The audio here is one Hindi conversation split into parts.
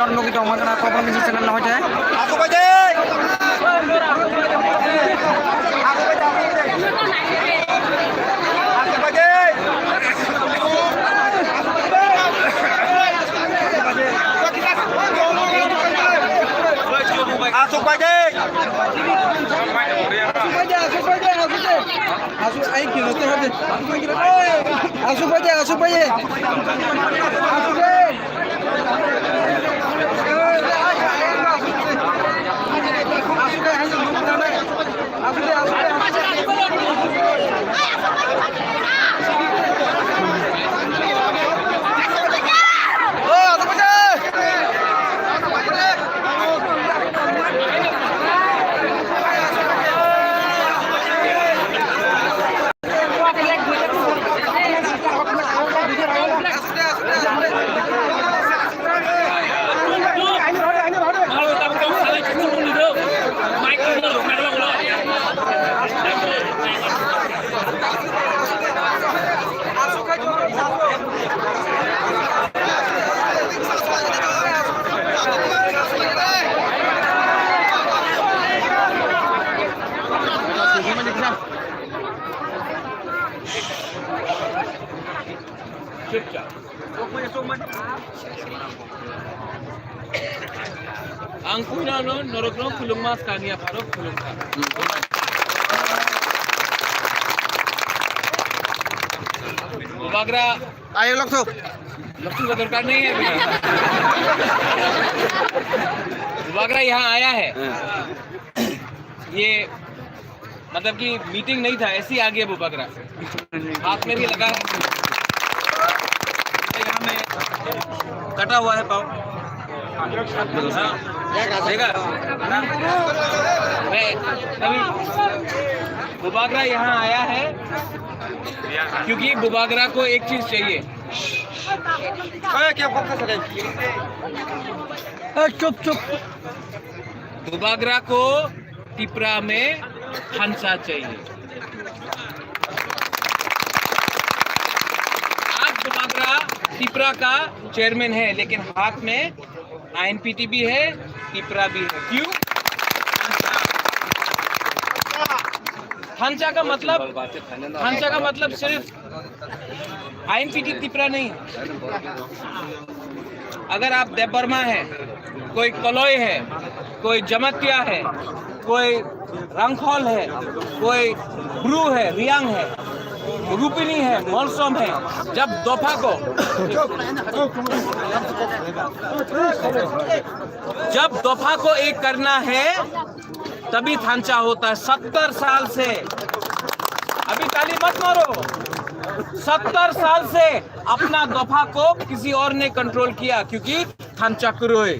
kita umat anak kau pergi channel lah aja. Aku baca. Asuk baca. Asuk air kilo tu ada. Asuk baca. Asuk baca. Angku na no norokno kulung mas kania parok kulung ka. Bubagra ayo lokso का दरकार नहीं है बेटा। बुबागरा यहाँ आया है, ये मतलब कि मीटिंग नहीं था, ऐसे ही आ गया बुबागरा, हाथ में भी लगा है, यहाँ में कटा हुआ है पाँव, देखा बुबागरा यहाँ आया है क्योंकि बुबागरा को एक चीज चाहिए। चुप चुप। बुबागरा को टिपरा में हंसा चाहिए। आज बुबागरा टिपरा का चेयरमैन है, लेकिन हाथ में INPT भी है, टिपरा भी है। क्यों? हंसा का मतलब सिर्फ INPT टिपरा नहीं। अगर आप देवबर्मा है, कोई कलोई है, कोई जमतिया है, कोई रंगखोल है, कोई ब्रू है, रियांग है, रूपिनी है, मौलसोम है, जब दोफा को एक करना है तभी थांचा होता है। 70 साल से, अभी ताली मत मारो, 70 साल से अपना दफा को किसी और ने कंट्रोल किया क्योंकि थांचा कुरोए।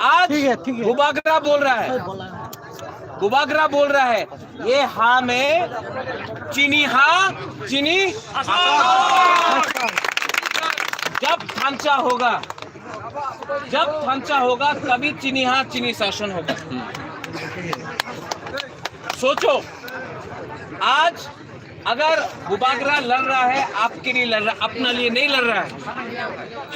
आज बुबागरा बोल रहा है, ये हाँ में चीनी हाँ, चीनी जब थांचा होगा तभी चीनी हाँ, चीनी शासन होगा। सोचो, आज अगर बुबागरा लड़ रहा है, आपके लिए लड़ रहा है, अपना लिए नहीं लड़ रहा है।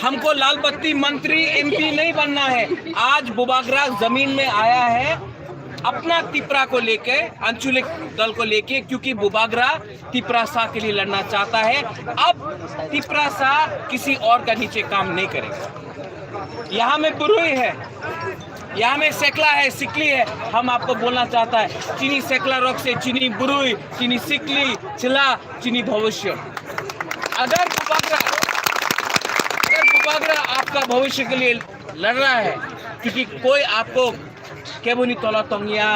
हमको लाल बत्ती मंत्री MP नहीं बनना है। आज बुबागरा जमीन में आया है अपना टिपरा को लेके, अंचुलिक दल को लेके, क्योंकि बुबागरा टिपरा सा के लिए लड़ना चाहता है। अब टिपरा सा किसी और का नीचे काम नहीं करेगा। यहाँ में बुरुई है, यहाँ में सेकला है, सिकली है। हम आपको बोलना चाहता है, चीनी सेकला रोक से चीनी बुरुई, चीनी सिकली, चिला, चीनी भविष्य। अगर बुबागरा आपका भविष्य के लिए लड़ रहा है, क्योंकि कोई आपको केबुनी तोला तोंगिया,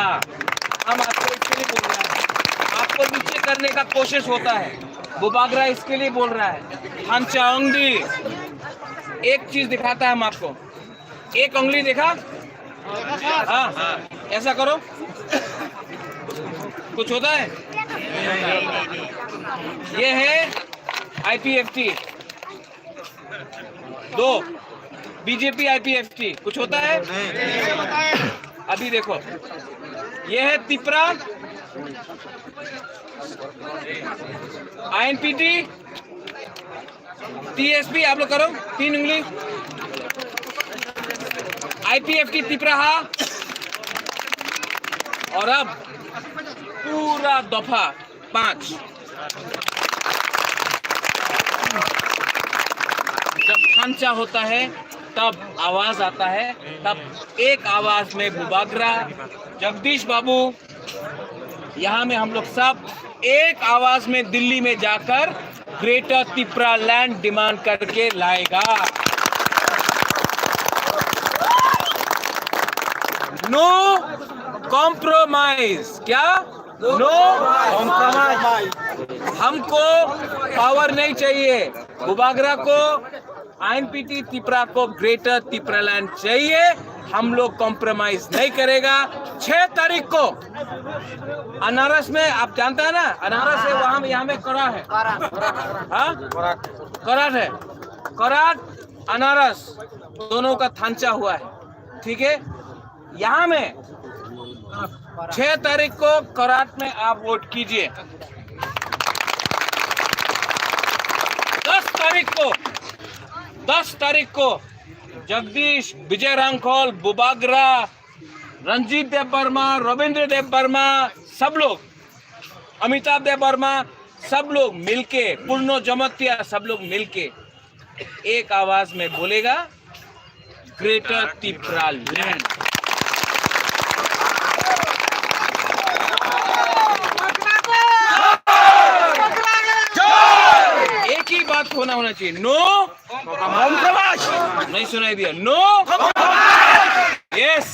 हम आपको इसके लिए बोल रहे हैं, आपको नीचे करने का कोशिश होता है। बुबागरा इसके लिए बोल रहा है। हम चाहोंगे एक चीज दिखाता है हम आपको, एक उंगली देखा, हाँ, ऐसा करो, कुछ होता है? ये है IPFT 2, BJP IPFT, कुछ होता है? अभी देखो, ये है टिपरा, INPT, TSP, आप लोग करो, 3 उंगली, IPFT तिपराहा और अब पूरा दफा 5। जब खांचा होता है तब आवाज आता है, तब एक आवाज में बुबागरा, जगदीश बाबू, यहाँ में हम लोग सब एक आवाज में दिल्ली में जाकर ग्रेटर तिपरा लैंड डिमांड करके लाएगा। No compromise. क्या? No compromise. हमको पावर नहीं चाहिए, बुबागरा को, INPT तिपरा को ग्रेटर तिपरा लैंड चाहिए। हम लोग कॉम्प्रोमाइज नहीं करेगा। 6 तारीख को अनारस में, आप जानते हैं ना, अनारस है वहां में, यहाँ में करा है, कराट है, कराट अनारस दोनों का थांचा हुआ है, ठीक है। यहाँ में 6 तारीख को कराट में आप वोट कीजिए। 10 तारीख को जगदीश, विजय रांखोल, बुबागरा, रंजीत देव वर्मा, रविंद्र देव वर्मा, सब लोग, अमिताभ देव वर्मा, सब लोग मिलके, पूर्णो जमतिया, सब लोग मिलके एक आवाज में बोलेगा ग्रेटर तिपरा लैंड। एक ही बात होना चाहिए, नो कॉम्प्रोमाइज। नहीं सुनाई दिया? No, yes,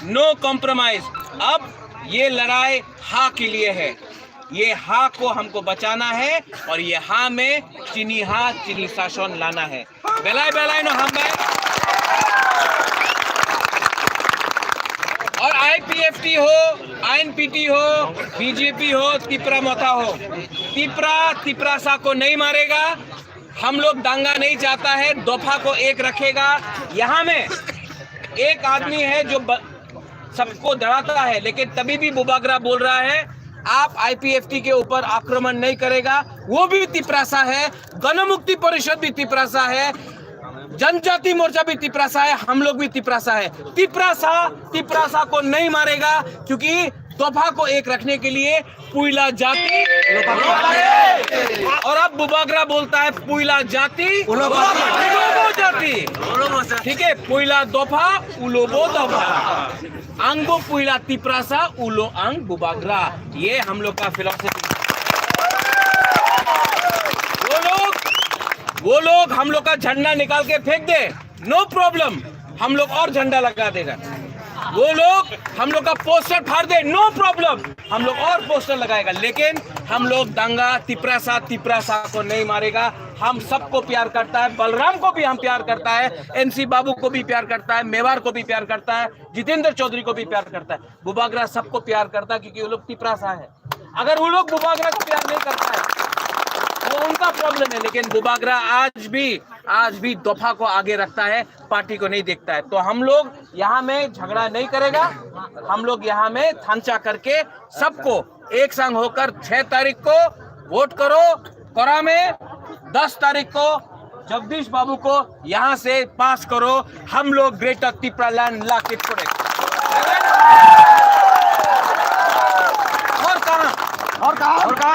no compromise. अब ये लड़ाई हाँ के लिए है, ये हाँ को हमको बचाना है और ये हाँ में चीनी शासन लाना है। बेलाई नो हम और IPFT हो, INPT हो, BJP हो, तिपरा मथा हो, तिपरासा को नहीं मारेगा। हम लोग दंगा नहीं चाहता है, दफा को एक रखेगा। यहाँ में एक आदमी है जो सबको डराता है, लेकिन तभी भी बुबागरा बोल रहा है आप IPFT के ऊपर आक्रमण नहीं करेगा। वो भी तिपरासा है, गण मुक्ति परिषद भी तिपरासा है, जनजाति मोर्चा भी तिपरासा है, हम लोग भी तिपरासा है। तिपरासा को नहीं मारेगा, क्योंकि दफा को एक रखने के लिए पुइला जाति, और अब बुबागरा बोलता है पुइला जाति, उलोबो जाति, ठीक है। पुइला दफा, उलोबो दफा, आंगो पुइला तिपरासा, उलो आंग बुबागरा, ये हम लोग का फिलॉसफी। वो लोग हम लोग का झंडा निकाल के फेंक दे, नो प्रॉब्लम, हम लोग और झंडा लगा देगा। वो लोग हम लोग का पोस्टर फाड़ दे, नो प्रॉब्लम, हम लोग और पोस्टर लगाएगा। लेकिन हम लोग दंगा तिपरासा को नहीं मारेगा। हम सबको प्यार करता है, बलराम को भी हम प्यार करता है, NC बाबू को भी प्यार करता है, मेवाड़ को भी प्यार करता है, जितेंद्र चौधरी को भी प्यार करता है, बुबागरा सबको प्यार करता है, क्योंकि वो लोग तिपरासा है। अगर वो लोग बुबागरा को प्यार नहीं करता है वो उनका प्रॉब्लम है, लेकिन बुबागरा आज भी दफा को आगे रखता है, पार्टी को नहीं देखता है। तो हम लोग यहाँ में झगड़ा नहीं करेगा, हम लोग यहाँ में थांचा करके सबको एक संग होकर 6 तारीख को वोट करो कोरा में, 10 तारीख को जगदीश बाबू को यहाँ से पास करो। हम लोग ग्रेटर तिपरा लैंड ला के छोड़े। और कहा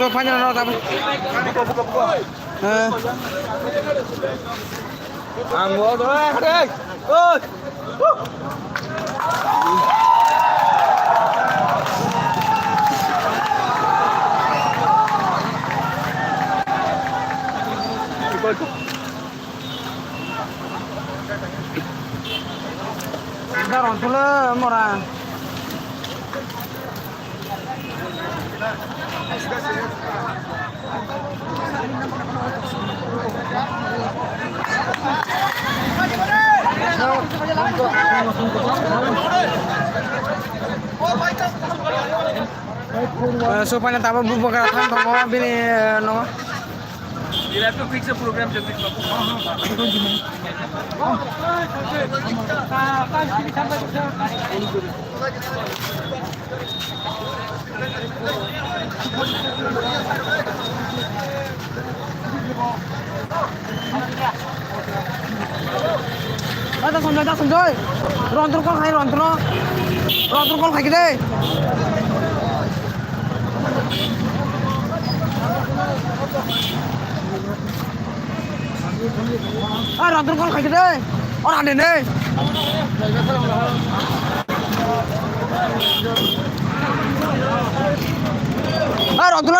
sofanya nol apa? Buka. Anggo tuh, Daron pula mora. Supaya tahu buka kan toko bini no. You have to fix the program, Jagdish Babu. dah sonjoy. Rontur kol khai rontur no. Rontur kol khai kide. Rontur kol khai kide. Orang ada ni.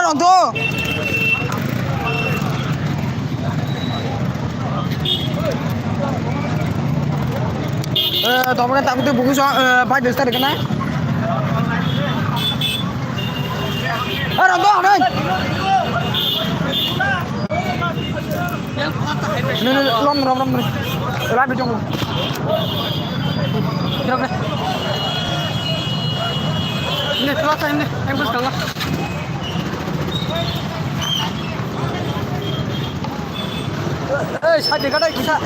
Rontur. Tolong tak kutu buku soal baik besar kena. Rontur ada. Ni lom. Lai bên trong. Được này. Nè, lo cho em đi, em bước cẩn. Ê, sai đi cái đây kìa.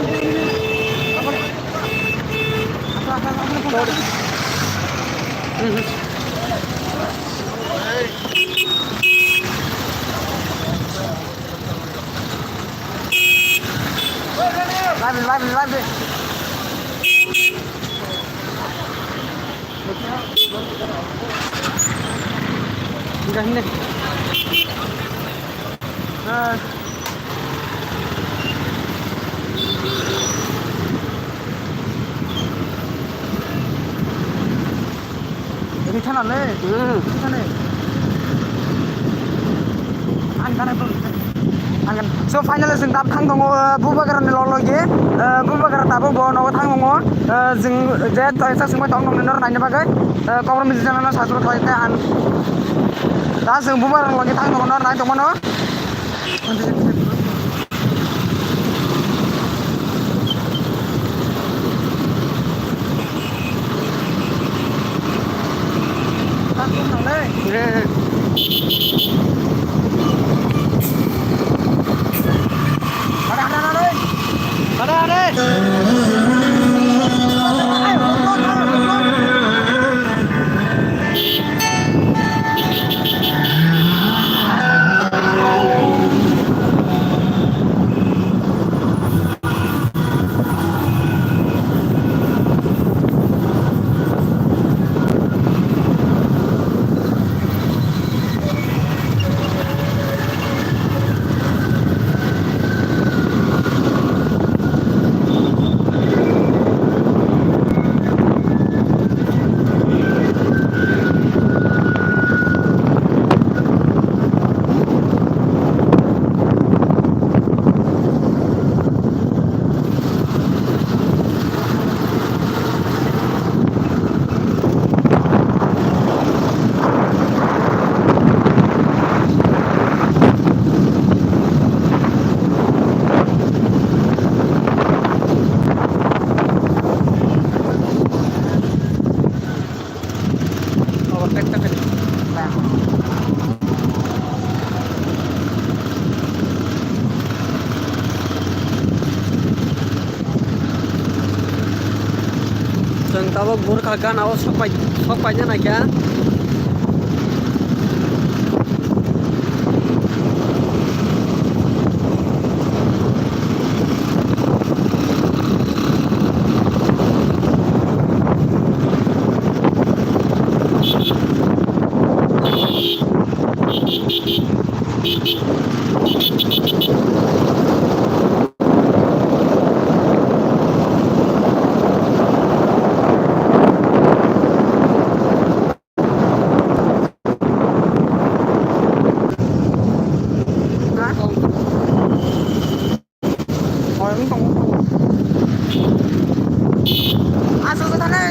Live đi. Udah ini. Ini sana le. Sana. Angin. So finally जों दा थां दङ बुबागारनि लगे बुबागार दाबो बनो थां दङ जों जे तयसा सोंबाय दं नोंनो नायनो बागै कमर मिजि जानानै सासुर थायते आन दा जों बुबागार लगे थां दङ नाय दङ न जों दाबो Gurkha गानाव सफायनो Nagia dong. Asal sana